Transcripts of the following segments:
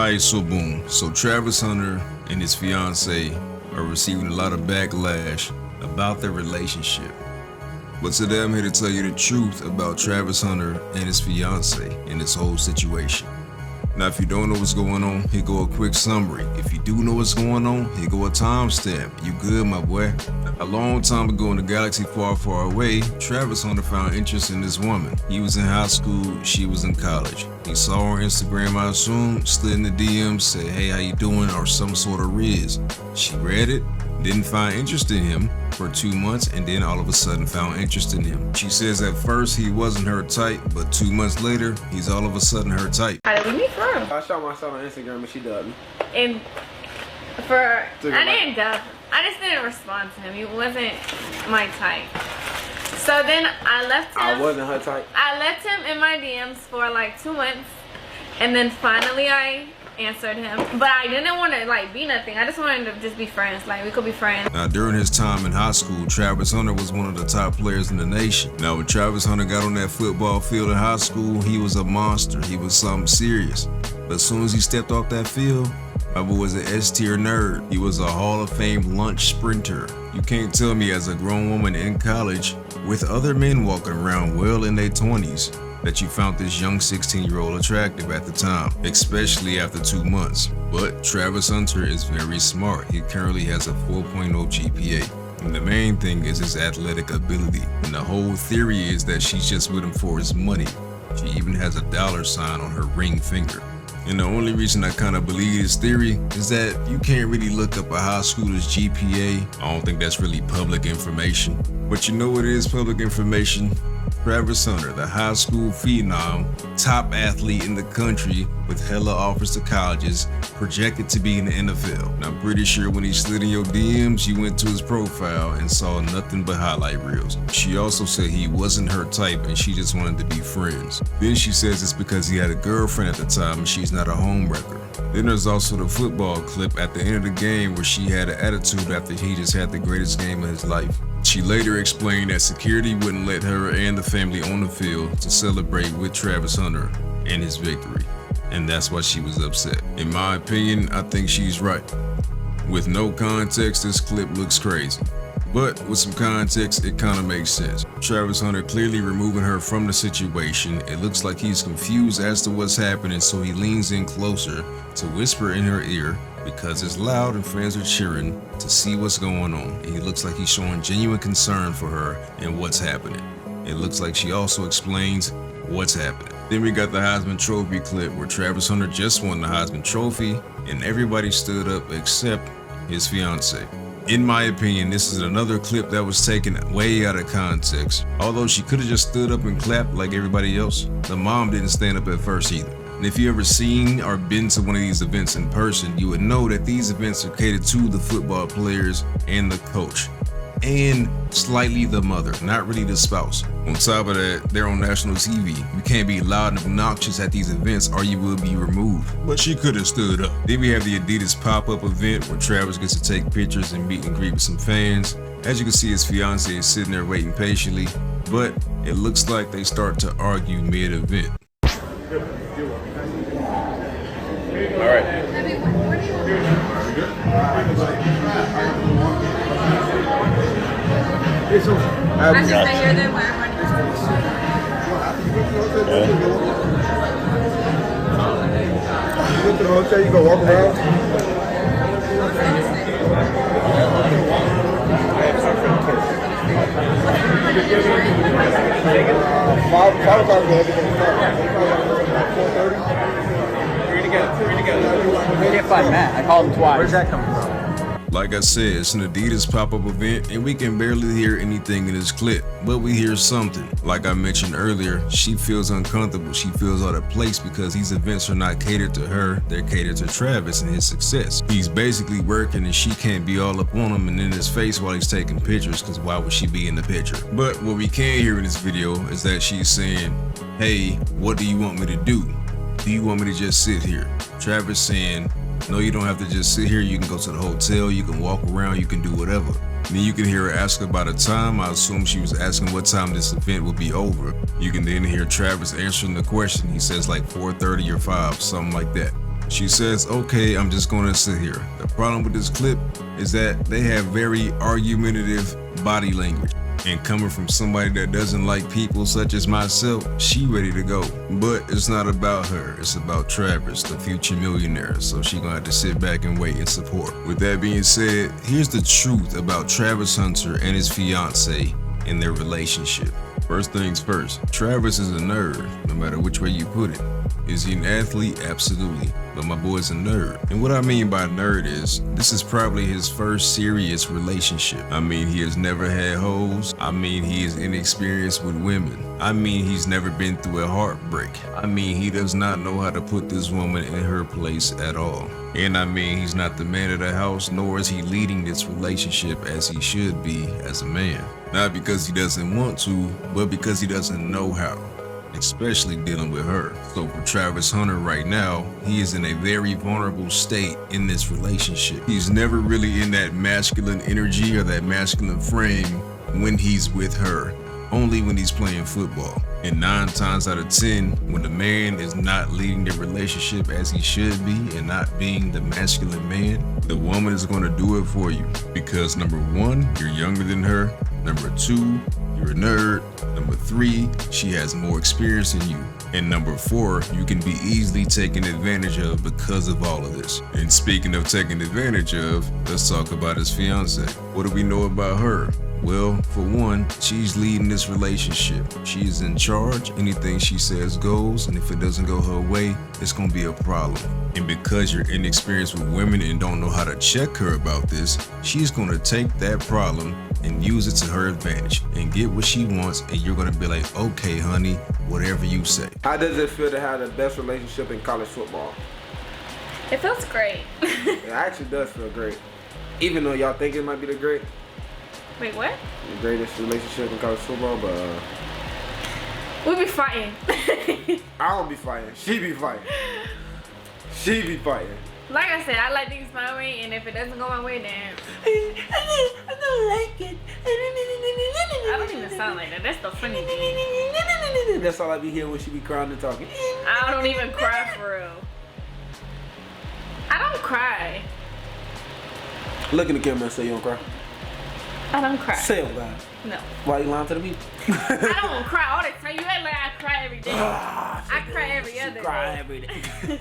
Alright, so boom. So Travis Hunter and his fiance are receiving a lot of backlash about their relationship. But today I'm here to tell you the truth about Travis Hunter and his fiance in this whole situation. Now, if you don't know what's going on, here go a quick summary. If you do know what's going on, here go a timestamp. You good, my boy? A long time ago in a galaxy far, far away, Travis Hunter found interest in this woman. He was in high school, she was in college. He saw her on Instagram, I assume, slid in the DMs, said, hey, how you doing, or some sort of riz. She read it, didn't find interest in him for 2 months, and then all of a sudden found interest in him. She says at first he wasn't her type, but 2 months later, he's all of a sudden her type. How did we meet from? I shot myself on Instagram and she dubbed me. And I didn't dub. I just didn't respond to him. He wasn't my type. So then I left him. I wasn't her type. I left him in my DMs for like 2 months, and then finally I answered him. But I didn't want to like be nothing. I just wanted to just be friends. Like we could be friends. Now, during his time in high school, Travis Hunter was one of the top players in the nation. Now, when Travis Hunter got on that football field in high school, he was a monster. He was something serious. But as soon as he stepped off that field, my boy was an S-tier nerd. He was a Hall of Fame lunch sprinter. You can't tell me as a grown woman in college with other men walking around well in their 20s that you found this young 16-year-old attractive at the time, especially after 2 months. But Travis Hunter is very smart. He currently has a 4.0 GPA. And the main thing is his athletic ability. And the whole theory is that she's just with him for his money. She even has a $sign on her ring finger. And the only reason I kind of believe this theory is that you can't really look up a high schooler's GPA. I don't think that's really public information. But you know what is public information? Travis Hunter, the high school phenom, top athlete in the country with hella offers to colleges, projected to be in the NFL. And I'm pretty sure when he slid in your DMs, you went to his profile and saw nothing but highlight reels. She also said he wasn't her type and she just wanted to be friends. Then she says it's because he had a girlfriend at the time and she's not a homewrecker. Then there's also the football clip at the end of the game where she had an attitude after he just had the greatest game of his life. She later explained that security wouldn't let her and the family on the field to celebrate with Travis Hunter and his victory. And that's why she was upset. In my opinion, I think she's right. With no context, this clip looks crazy. But with some context, it kind of makes sense. Travis Hunter clearly removing her from the situation. It looks like he's confused as to what's happening, so he leans in closer to whisper in her ear because it's loud and fans are cheering to see what's going on. And he looks like he's showing genuine concern for her and what's happening. It looks like she also explains what's happening. Then we got the Heisman Trophy clip where Travis Hunter just won the Heisman Trophy and everybody stood up except his fiance. In my opinion, this is another clip that was taken way out of context. Although she could have just stood up and clapped like everybody else, the mom didn't stand up at first either. And if you ever seen or been to one of these events in person, you would know that these events are catered to the football players and the coach. And slightly the mother, not really the spouse. On top of that, they're on national TV. You can't be loud and obnoxious at these events or you will be removed. But she could have stood up. Then we have the Adidas pop-up event where Travis gets to take pictures and meet and greet with some fans. As you can see, his fiance is sitting there waiting patiently, but it looks like they start to argue mid-event. All right. I just I hear them where everybody You go to the hotel, you go walk around. Five o'clock, everything starts. 4:30. We didn't find Matt. I called him twice. Where's that coming from? Like I said, it's an Adidas pop-up event and we can barely hear anything in this clip, but we hear something. Like I mentioned earlier, she feels uncomfortable. She feels out of place because these events are not catered to her, they're catered to Travis and his success. He's basically working and she can't be all up on him and in his face while he's taking pictures, because why would she be in the picture? But what we can hear in this video is that she's saying, hey, what do you want me to do? Do you want me to just sit here? Travis saying, no, you don't have to just sit here. You can go to the hotel, you can walk around, you can do whatever. Then you can hear her ask about a time. I assume she was asking what time this event will be over. You can then hear Travis answering the question. He says like 4:30 or 5, something like that. She says, okay, I'm just gonna sit here. The problem with this clip is that they have very argumentative body language. And coming from somebody that doesn't like people such as myself, she ready to go. But it's not about her, it's about Travis, the future millionaire. So she gonna have to sit back and wait and support. With that being said, here's the truth about Travis Hunter and his fiance and their relationship. First things first, Travis is a nerd, no matter which way you put it. Is he an athlete? Absolutely. But my boy's a nerd. And what I mean by nerd is, this is probably his first serious relationship. I mean, he has never had hoes. I mean, he is inexperienced with women. I mean, he's never been through a heartbreak. I mean, he does not know how to put this woman in her place at all. And I mean, he's not the man of the house, nor is he leading this relationship as he should be as a man. Not because he doesn't want to, but because he doesn't know how. Especially dealing with her. So for Travis Hunter right now, he is in a very vulnerable state in this relationship. He's never really in that masculine energy or that masculine frame when he's with her, only when he's playing football. And 9 times out of 10, when the man is not leading the relationship as he should be and not being the masculine man, the woman is going to do it for you. Because number 1, you're younger than her. Number 2, you're a nerd. Number 3, she has more experience than you. And number 4, you can be easily taken advantage of because of all of this. And speaking of taking advantage of, let's talk about his fiance. What do we know about her? Well, for one, she's leading this relationship. She is in charge. Anything she says goes, and if it doesn't go her way, it's gonna be a problem. And because you're inexperienced with women and don't know how to check her about this, she's gonna take that problem and use it to her advantage and get what she wants, and you're gonna be like, okay, honey, whatever you say. How does it feel to have the best relationship in college football? It feels great. It actually does feel great. Even though y'all think it might be the Wait, what? greatest relationship in college football, but We be fighting. I don't be fighting. She be fighting. She be fighting. Like I said, I like things my way, and if it doesn't go my way, then I don't like it. I don't even sound like that. That's the funny thing. That's all I be hearing when she be crying and talking. I don't even cry for real. I don't cry. Look in the camera and say you don't cry. I don't cry. Say it loud. No. Why you lying to the people? I don't cry all the time. You act like I cry every day. I cry every other day. Every day.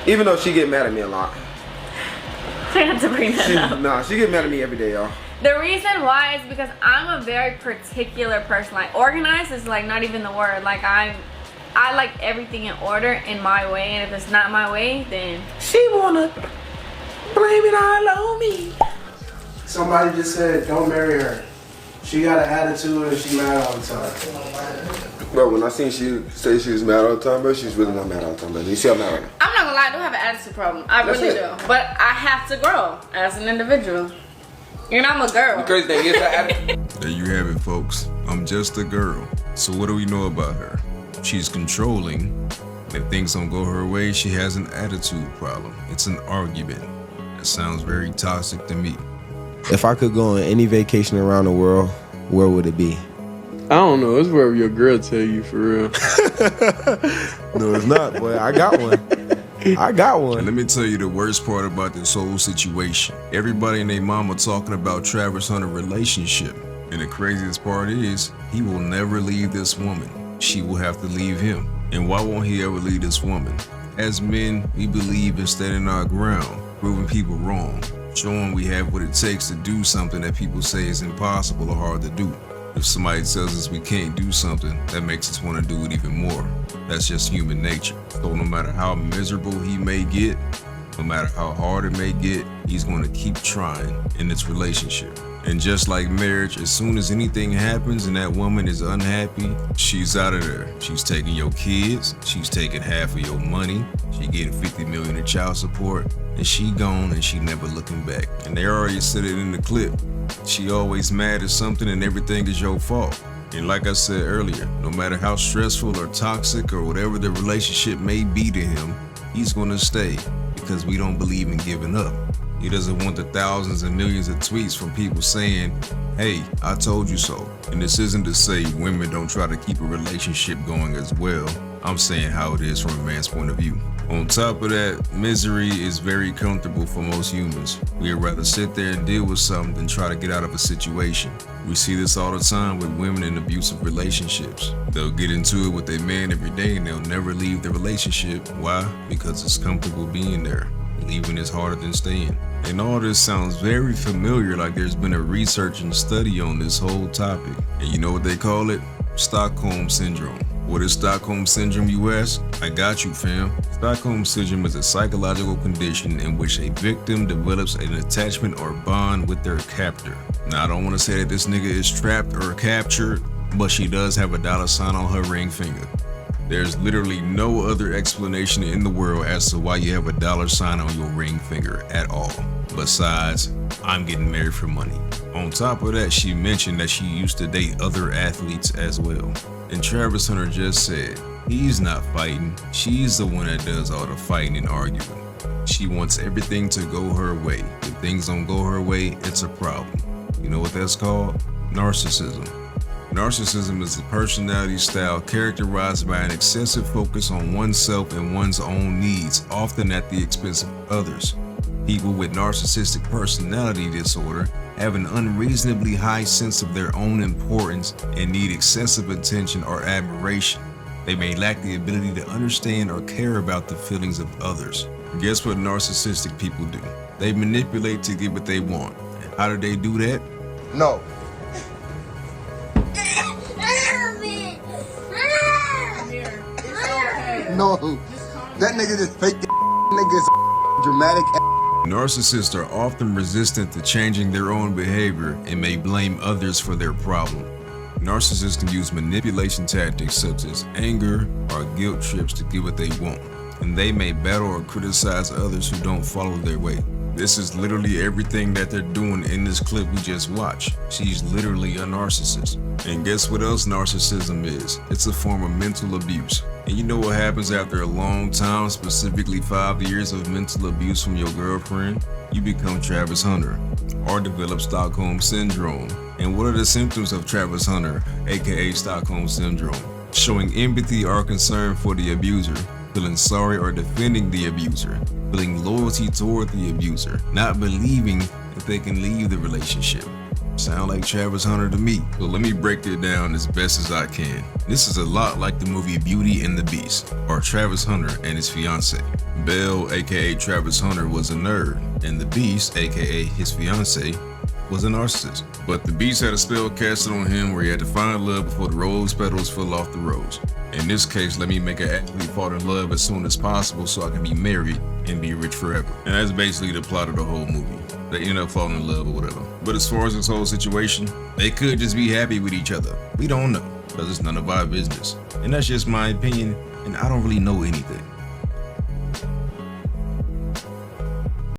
Even though she get mad at me a lot. I have to bring that up. Nah, she get mad at me every day, y'all. The reason why is because I'm a very particular person. Like, organized is like not even the word. Like, I like everything in order in my way, and if it's not my way, then She wanna blame it all on me. Somebody just said, don't marry her. She got an attitude and she mad all the time. Bro, when I seen she say she was mad all the time, bro, she's really not mad all the time, bro. You see I'm mad right now. I'm not gonna lie, I do have an attitude problem. I That's really it. do. But I have to grow as an individual. And I'm a girl. The crazy thing is that attitude. There you have it, folks. I'm just a girl. So what do we know about her? She's controlling. If things don't go her way, she has an attitude problem. It's an argument. That sounds very toxic to me. If I could go on any vacation around the world, where would it be? I don't know. It's wherever your girl tell you, for real. No, it's not, boy. I got one. I got And one. let me tell you the worst part about this whole situation. Everybody and their mama talking about Travis Hunter relationship. And the craziest part is, he will never leave this woman. She will have to leave him. And why won't he ever leave this woman? As men, we believe in standing our ground, proving people wrong, showing we have what it takes to do something that people say is impossible or hard to do. If somebody tells us we can't do something, that makes us want to do it even more. That's just human nature. So no matter how miserable he may get, no matter how hard it may get, he's going to keep trying in this relationship. And just like marriage, as soon as anything happens and that woman is unhappy, she's out of there. She's taking your kids, she's taking half of your money, she getting $50 million in child support, and she gone and she never looking back. And they already said it in the clip. She always mad at something and everything is your fault. And like I said earlier, no matter how stressful or toxic or whatever the relationship may be to him, he's gonna stay because we don't believe in giving up. He doesn't want the thousands and millions of tweets from people saying, hey, I told you so. And this isn't to say women don't try to keep a relationship going as well. I'm saying how it is from a man's point of view. On top of that, misery is very comfortable for most humans. We'd rather sit there and deal with something than try to get out of a situation. We see this all the time with women in abusive relationships. They'll get into it with their man every day and they'll never leave the relationship. Why? Because it's comfortable being there. Leaving is harder than staying. And all this sounds very familiar, like there's been a research and study on this whole topic. And you know what they call it? Stockholm Syndrome. What is Stockholm Syndrome, you ask? I got you, fam. Stockholm Syndrome is a psychological condition in which a victim develops an attachment or bond with their captor. Now, I don't want to say that this nigga is trapped or captured, but she does have a $sign on her ring finger. There's literally no other explanation in the world as to why you have a $sign on your ring finger at all. Besides, I'm getting married for money. On top of that, she mentioned that she used to date other athletes as well. And Travis Hunter just said, he's not fighting. She's the one that does all the fighting and arguing. She wants everything to go her way. If things don't go her way, it's a problem. You know what that's called? Narcissism. Narcissism is a personality style characterized by an excessive focus on oneself and one's own needs, often at the expense of others. People with narcissistic personality disorder have an unreasonably high sense of their own importance and need excessive attention or admiration. They may lack the ability to understand or care about the feelings of others. Guess what narcissistic people do? They manipulate to get what they want. And how do they do that? No. No, that nigga just fake niggas dramatic. Narcissists are often resistant to changing their own behavior and may blame others for their problem. Narcissists can use manipulation tactics such as anger or guilt trips to get what they want, and they may battle or criticize others who don't follow their way. This is literally everything that they're doing in this clip we just watched. She's literally a narcissist. And guess what else narcissism is? It's a form of mental abuse. And you know what happens after a long time, specifically 5 years of mental abuse from your girlfriend? You become Travis Hunter or develop Stockholm Syndrome. And what are the symptoms of Travis Hunter, aka Stockholm Syndrome? Showing empathy or concern for the abuser, feeling sorry or defending the abuser, feeling loyalty toward the abuser, not believing that they can leave the relationship. Sound like Travis Hunter to me. So let me break it down as best as I can. This is a lot like the movie Beauty and the Beast, or Travis Hunter and his fiancée. Belle, aka Travis Hunter, was a nerd, and the Beast, aka his fiancée, was a narcissist. But the Beast had a spell casted on him where he had to find love before the rose petals fell off the rose. In this case, let me make an athlete fall in love as soon as possible so I can be married and be rich forever. And that's basically the plot of the whole movie. They end up falling in love or whatever. But as far as this whole situation, they could just be happy with each other. We don't know, because it's none of our business. And that's just my opinion, and I don't really know anything.